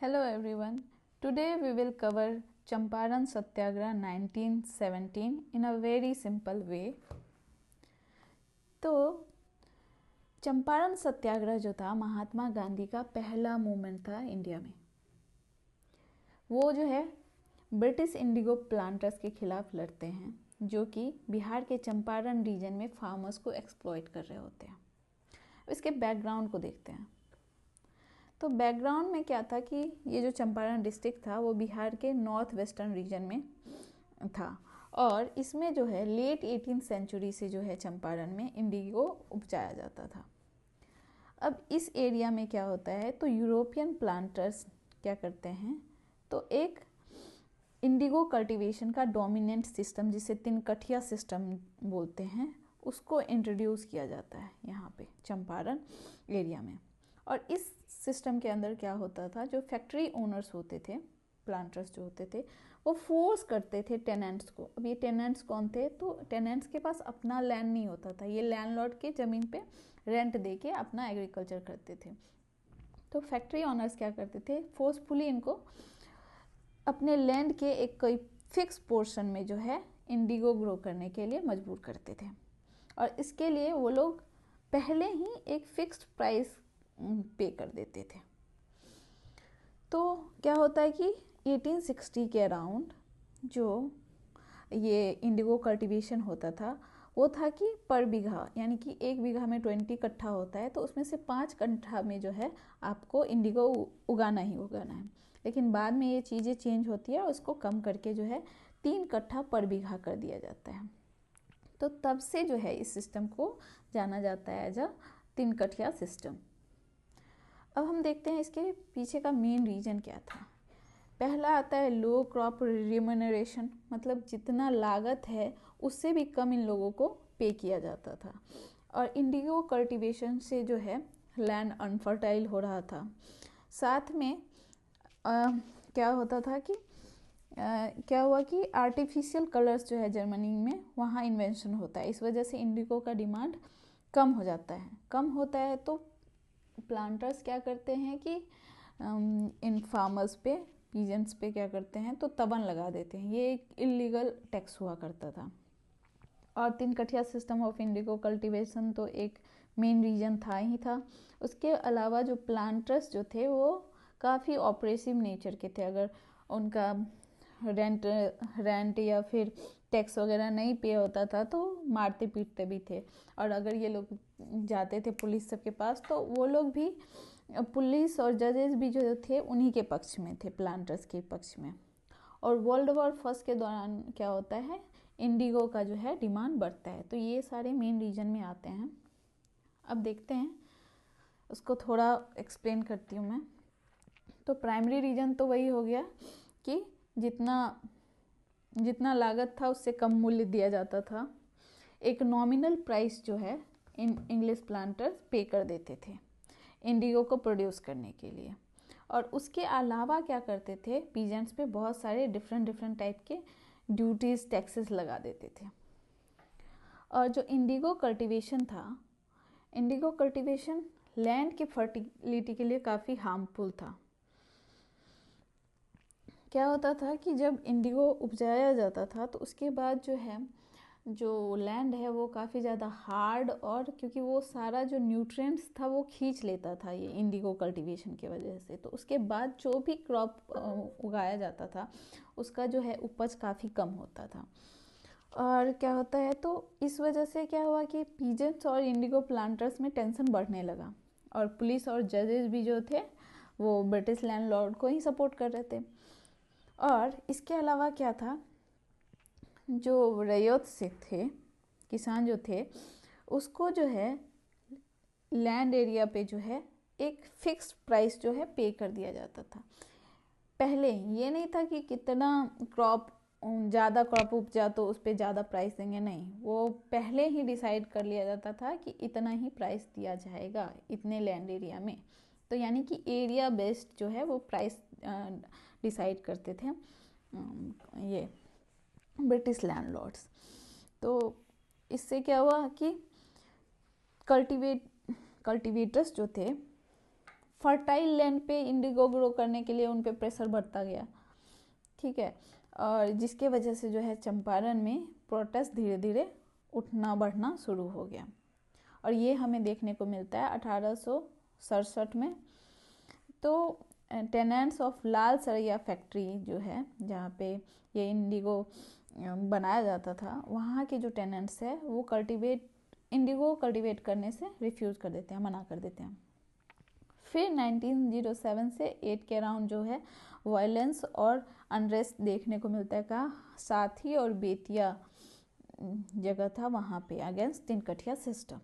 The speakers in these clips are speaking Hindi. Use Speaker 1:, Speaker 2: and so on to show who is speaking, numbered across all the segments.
Speaker 1: Hello everyone. Today we will cover Champaran Satyagraha 1917 in a very simple way. तो चंपारण सत्याग्रह जो था महात्मा गांधी का पहला मूवमेंट था इंडिया में। वो जो है ब्रिटिश इंडिगो प्लांटर्स के खिलाफ लड़ते हैं जो कि बिहार के चंपारण रीजन में फार्मर्स को एक्सप्लॉइट कर रहे होते हैं। इसके बैकग्राउंड को देखते हैं। तो बैकग्राउंड में क्या था कि ये जो चंपारण डिस्ट्रिक्ट था वो बिहार के नॉर्थ वेस्टर्न रीजन में था और इसमें जो है लेट 18th सेंचुरी से जो है चंपारण में इंडिगो उपजाया जाता था। अब इस एरिया में क्या होता है तो यूरोपियन प्लांटर्स क्या करते हैं तो एक इंडिगो कल्टीवेशन का डोमिनेंट सिस्टम जिसे तिनकठिया सिस्टम बोलते हैं उसको इंट्रोड्यूस किया जाता है यहाँ पे चंपारण एरिया में। और इस सिस्टम के अंदर क्या होता था, जो फैक्ट्री ओनर्स होते थे, प्लांटर्स जो होते थे, वो फोर्स करते थे टेनेंट्स को। अब ये टेनेंट्स कौन थे, तो टेनेंट्स के पास अपना लैंड नहीं होता था, ये लैंडलॉर्ड के ज़मीन पे रेंट दे के अपना एग्रीकल्चर करते थे। तो फैक्ट्री ओनर्स क्या करते थे, फोर्सफुली इनको अपने लैंड के एक कोई फिक्स पोर्शन में जो है इंडिगो ग्रो करने के लिए मजबूर करते थे और इसके लिए वो लोग पहले ही एक फिक्स्ड प्राइस पे कर देते थे। तो क्या होता है कि 1860 के अराउंड जो ये इंडिगो कल्टीवेशन होता था वो था कि पर बीघा, यानी कि एक बीघा में 20 कट्ठा होता है तो उसमें से 5 कट्ठा में जो है आपको इंडिगो उगाना ही उगाना है। लेकिन बाद में ये चीज़ें चेंज होती है और उसको कम करके जो है 3 कट्ठा पर बीघा कर दिया जाता है। तो तब से जो है इस सिस्टम को जाना जाता है एज अ 3 कट्ठिया सिस्टम। अब हम देखते हैं इसके पीछे का मेन रीज़न क्या था। पहला आता है लो क्रॉप रिम्यूनरेशन, मतलब जितना लागत है उससे भी कम इन लोगों को पे किया जाता था। और इंडिगो कल्टीवेशन से जो है लैंड अनफर्टाइल हो रहा था। साथ में क्या होता था कि क्या हुआ कि आर्टिफिशियल कलर्स जो है जर्मनी में वहाँ इन्वेंशन होता है, इस वजह से इंडिगो का डिमांड कम हो जाता है। कम होता है तो प्लांटर्स क्या करते हैं कि इन फार्मर्स पे, पीजेंट्स पे क्या करते हैं तो तबन लगा देते हैं। ये एक इलीगल टैक्स हुआ करता था। और 3 कट्ठिया सिस्टम ऑफ इंडिगो कल्टीवेशन तो एक मेन रीजन था ही था। उसके अलावा जो प्लांटर्स जो थे वो काफ़ी ऑपरेसिव नेचर के थे। अगर उनका रेंट या फिर टैक्स वगैरह नहीं पे होता था तो मारते पीटते भी थे। और अगर ये लोग जाते थे पुलिस सबके पास तो वो लोग भी, पुलिस और जजेस भी जो थे उन्हीं के पक्ष में थे, प्लांटर्स के पक्ष में। और वर्ल्ड वॉर फर्स्ट के दौरान क्या होता है, इंडिगो का जो है डिमांड बढ़ता है। तो ये सारे मेन रीजन में आते हैं। अब देखते हैं, उसको थोड़ा एक्सप्लेन करती हूँ मैं। तो प्राइमरी रीजन तो वही हो गया कि जितना लागत था उससे कम मूल्य दिया जाता था। एक नॉमिनल प्राइस जो है इंग्लिश प्लांटर्स पे कर देते थे इंडिगो को प्रोड्यूस करने के लिए। और उसके अलावा क्या करते थे, पीजेंट्स पे बहुत सारे डिफरेंट टाइप के ड्यूटीज़, टैक्सेस लगा देते थे। और जो इंडिगो कल्टीवेशन था, इंडिगो कल्टीवेशन लैंड की फर्टिलिटी के लिए काफ़ी हार्मफुल था। क्या होता था कि जब इंडिगो उपजाया जाता था तो उसके बाद जो है जो लैंड है वो काफ़ी ज़्यादा हार्ड, और क्योंकि वो सारा जो न्यूट्रिएंट्स था वो खींच लेता था ये इंडिगो कल्टीवेशन की वजह से, तो उसके बाद जो भी क्रॉप उगाया जाता था उसका जो है उपज काफ़ी कम होता था। और क्या होता है तो इस वजह से क्या हुआ कि पीजेंट्स और इंडिगो प्लांटर्स में टेंशन बढ़ने लगा और पुलिस और जजेस भी जो थे वो ब्रिटिश लैंडलॉर्ड को ही सपोर्ट कर रहे थे। और इसके अलावा क्या था, जो रैयत से थे, किसान जो थे, उसको जो है लैंड एरिया पे जो है एक फिक्स प्राइस जो है पे कर दिया जाता था। पहले ये नहीं था कि कितना क्रॉप, ज़्यादा क्रॉप उपजा तो उस पर ज़्यादा प्राइस देंगे, नहीं, वो पहले ही डिसाइड कर लिया जाता था कि इतना ही प्राइस दिया जाएगा इतने लैंड एरिया में। तो यानी कि एरिया बेस्ड जो है वो प्राइस डिसाइड करते थे ये ब्रिटिश लैंडलॉर्ड्स। तो इससे क्या हुआ कि कल्टीवेटर्स जो थे फर्टाइल लैंड पे इंडिगो ग्रो करने के लिए उन पे प्रेशर बढ़ता गया, ठीक है। और जिसके वजह से जो है चंपारण में प्रोटेस्ट धीरे धीरे उठना बढ़ना शुरू हो गया। और ये हमें देखने को मिलता है 1867 में। तो tenants of Lal Saraiya factory जो है जहाँ पे ये इंडिगो बनाया जाता था, वहाँ के जो टेनेंट्स है वो इंडिगो कल्टिवेट करने से रिफ्यूज़ कर देते हैं, मना कर देते हैं। फिर 1907 से 8 के अराउंड जो है वायलेंस और अनरेस्ट देखने को मिलता है। का साथी और बेतिया जगह था वहाँ पे अगेंस्ट तिनकठिया सिस्टम।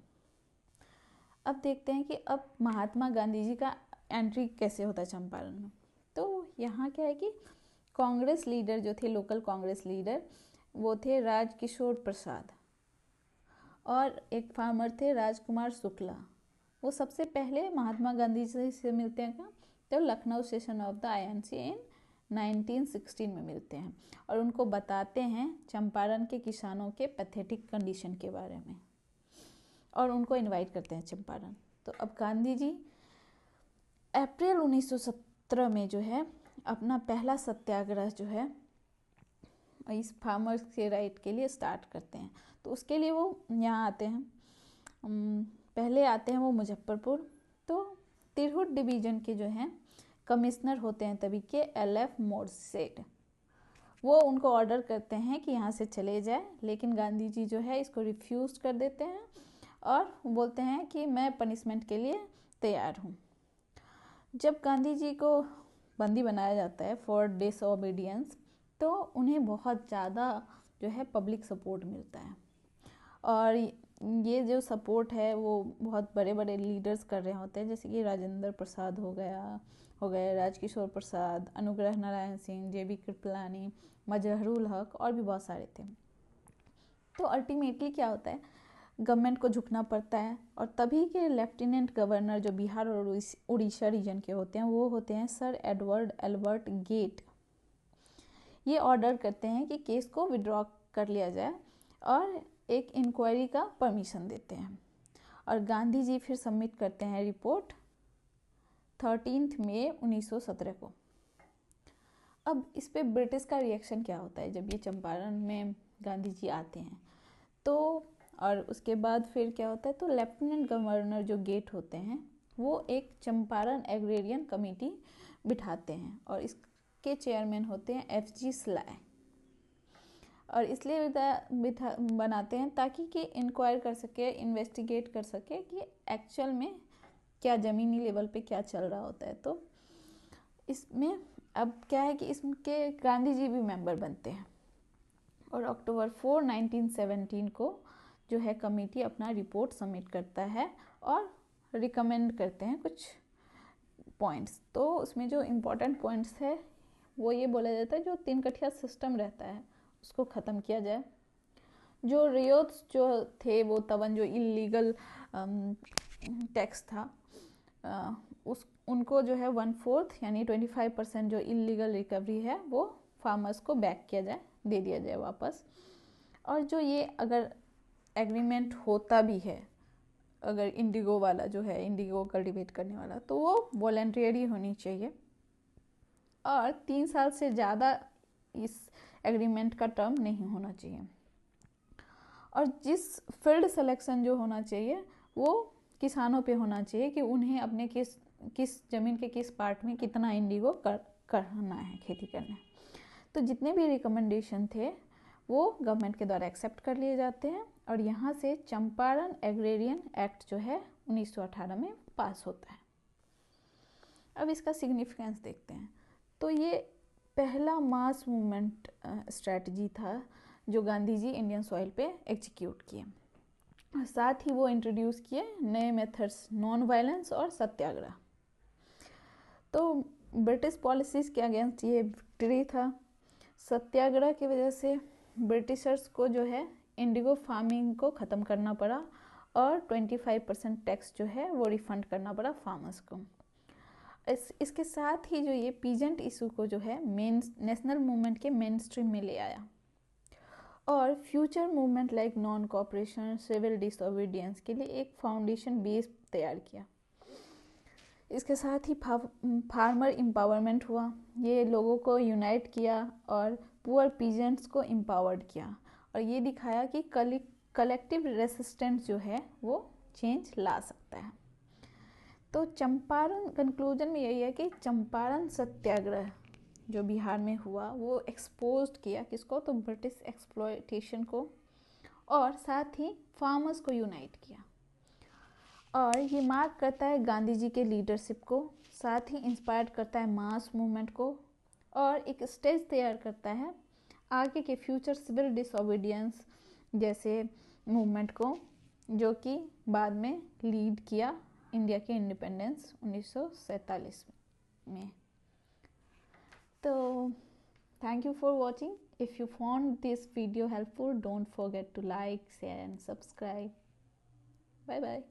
Speaker 1: अब देखते हैं कि अब महात्मा गांधी जी का एंट्री कैसे होता है चंपारण में। तो यहाँ क्या है कि कांग्रेस लीडर जो थे, लोकल कांग्रेस लीडर, वो थे राजकिशोर प्रसाद और एक फार्मर थे राजकुमार शुक्ला। वो सबसे पहले महात्मा गांधी जी से मिलते हैं तो Lucknow session of the INC इन 1916 में मिलते हैं और उनको बताते हैं चंपारण के किसानों के पैथेटिक कंडीशन के बारे में और उनको इनवाइट करते हैं चंपारण। तो अब गांधी जी अप्रैल 1917 में जो है अपना पहला सत्याग्रह जो है इस फार्मर्स के राइट के लिए स्टार्ट करते हैं। तो उसके लिए वो यहाँ आते हैं, पहले आते हैं वो मुजफ्फरपुर। तो तिरहुत डिवीज़न के जो हैं कमिश्नर होते हैं तभी के LF मोर्सेट, वो उनको ऑर्डर करते हैं कि यहाँ से चले जाए, लेकिन गांधी जी जो है इसको रिफ्यूज़ कर देते हैं और बोलते हैं कि मैं पनिशमेंट के लिए तैयार हूँ। जब गांधी जी को बंदी बनाया जाता है फॉर डिसओबीडियंस, तो उन्हें बहुत ज़्यादा जो है पब्लिक सपोर्ट मिलता है और ये जो सपोर्ट है वो बहुत बड़े बड़े लीडर्स कर रहे होते हैं, जैसे कि राजेंद्र प्रसाद हो गए राजकिशोर प्रसाद, अनुग्रह नारायण सिंह, JB कृपलानी, मजहरूल हक और भी बहुत सारे थे। तो अल्टीमेटली क्या होता है, गवर्नमेंट को झुकना पड़ता है और तभी के लेफ्टिनेंट गवर्नर जो बिहार और उड़ीसा रीजन के होते हैं वो होते हैं सर एडवर्ड एल्बर्ट गेट। ये ऑर्डर करते हैं कि केस को विड्रॉ कर लिया जाए और एक इंक्वायरी का परमिशन देते हैं और गांधी जी फिर सबमिट करते हैं रिपोर्ट 13 मई 1917 को। अब इस पे ब्रिटिश का रिएक्शन क्या होता है जब ये चंपारण में गांधी जी आते हैं तो, और उसके बाद फिर क्या होता है, तो लेफ्टिनेंट गवर्नर जो गेट होते हैं वो एक चंपारण एग्रेरियन कमेटी बिठाते हैं और इसके चेयरमैन होते हैं FG स्लाय। और इसलिए बनाते हैं ताकि कि इंक्वायर कर सके, इन्वेस्टिगेट कर सके कि एक्चुअल में क्या ज़मीनी लेवल पे क्या चल रहा होता है। तो इसमें अब क्या है कि इसके गांधी जी भी मेंबर बनते हैं और अक्टूबर 4, 1917 को जो है कमेटी अपना रिपोर्ट सबमिट करता है और रिकमेंड करते हैं कुछ पॉइंट्स। तो उसमें जो इम्पोर्टेंट पॉइंट्स है वो ये बोला जाता है जो तिनकठिया सिस्टम रहता है उसको ख़त्म किया जाए। जो रियोट्स जो थे वो तवन जो इलीगल टैक्स था उनको जो है 1/4 यानी 25% जो इलीगल रिकवरी है वो फार्मर्स को बैक किया जाए, दे दिया जाए वापस। और जो ये अगर एग्रीमेंट होता भी है, अगर इंडिगो वाला जो है इंडिगो कल्टिवेट करने वाला, तो वो वॉलंटरी होनी चाहिए और 3 साल से ज़्यादा इस एग्रीमेंट का टर्म नहीं होना चाहिए। और जिस फील्ड सिलेक्शन जो होना चाहिए वो किसानों पे होना चाहिए कि उन्हें अपने किस ज़मीन के किस पार्ट में कितना इंडिगो करना है, खेती करना है। तो जितने भी रिकमेंडेशन थे वो गवर्नमेंट के द्वारा एक्सेप्ट कर लिए जाते हैं और यहाँ से चंपारण एग्रेरियन एक्ट जो है 1918 में पास होता है। अब इसका सिग्निफिकेंस देखते हैं। तो ये पहला मास मूवमेंट स्ट्रैटेजी था जो गांधी जी इंडियन सॉइल पे एग्जीक्यूट किए। साथ ही वो इंट्रोड्यूस किए नए मेथड्स, नॉन वायलेंस और सत्याग्रह। तो ब्रिटिश पॉलिसीज़ के अगेंस्ट ये विक्ट्री था। सत्याग्रह की वजह से ब्रिटिशर्स को जो है इंडिगो फार्मिंग को ख़त्म करना पड़ा और 25% टैक्स जो है वो रिफंड करना पड़ा फार्मर्स को। इसके साथ ही जो ये पीजेंट इशू को जो है नेशनल मूवमेंट के मेन स्ट्रीम में ले आया और future movement like non cooperation, civil disobedience के लिए एक फाउंडेशन बेस तैयार किया। इसके साथ ही फार्मर एम्पावरमेंट हुआ, ये लोगों को यूनाइट किया और पुअर पीजेंट्स को एम्पावर्ड किया और ये दिखाया कि कलेक्टिव रेसिस्टेंस जो है वो चेंज ला सकता है। तो चंपारण कंक्लूजन में यही है कि चंपारण सत्याग्रह जो बिहार में हुआ वो एक्सपोज किया किसको, तो ब्रिटिश एक्सप्लॉयटेशन को, और साथ ही फार्मर्स को यूनाइट किया। और ये मार्क करता है गांधी जी के लीडरशिप को, साथ ही इंस्पायर करता है मास मूवमेंट को और एक स्टेज तैयार करता है आगे के फ्यूचर सिविल डिसओबीडियंस जैसे मूवमेंट को, जो कि बाद में लीड किया इंडिया के इंडिपेंडेंस 1947 में। तो thank you for watching. If you found this video helpful, don't forget to like, share and subscribe. Bye bye.